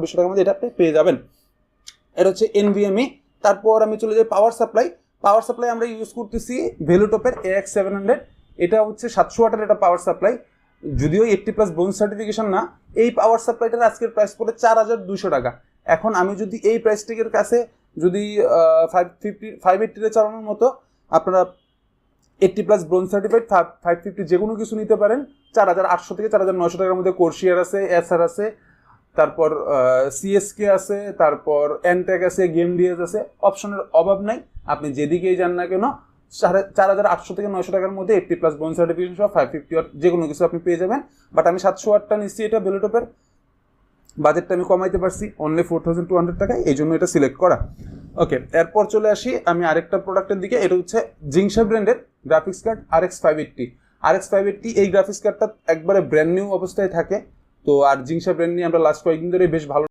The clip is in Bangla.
2600 টাকার মধ্যে এটা আপনি পেয়ে যাবেন। এটা হচ্ছে NVMe। তারপর আমি চলে যাই পাওয়ার সাপ্লাই। পাওয়ার সাপ্লাই আমরা ইউজ করতেছি ভেলুটপের AX700। এটা হচ্ছে 700 ওয়াটের এটা পাওয়ার সাপ্লাই, যদিও 80+ ব্রোঞ্জ সার্টিফিকেশন না। এই পাওয়ার সাপ্লাইটার আজকের প্রাইস পড়ে 4200 টাকা। এখন আমি যদি এই প্রাইস টিকের কাছে যদি 580 চালানোর মতো আপনারা 80+ ব্রোঞ্জ সার্টিফাইড 550 যে কোনো কিছু নিতে পারেন। 4800 থেকে 4900 টাকার মধ্যে কোর্সিয়ার আছে, এসআর আছে, তারপর সিএসকে আছে, তারপর এনটেক আছে, গেম ডিএস আছে। অপশনের অভাব নাই, আপনি যেদিকেই যান না কেন 4800 থেকে 900 টাকার মধ্যে 80+ ব্রোঞ্জ সার্টিফিকেশন সহ 550 ওয়াট যে কোনো কিছু আপনি পেয়ে যাবেন। বাট আমি 700 ওয়াটটা নিচ্ছি, এটা ভেলুটপের বাজেটটা আমি কমাইতে পারছি অনলি 4200 টাকায়, এই জন্য এটা সিলেক্ট করা। ওকে, এরপর চলে আসি আমি আরেকটা প্রোডাক্টের দিকে। এটা হচ্ছে জিংসা ব্র্যান্ডের গ্রাফিক্স কার্ড RX580। এই গ্রাফিক্স কার্ডটা একবারে ব্র্যান্ড নিউ অবস্থায় থাকে। তো আর জিংসা ব্র্যান্ড নিয়ে আমরা লাস্ট কয়েকদিন ধরে বেশ ভালো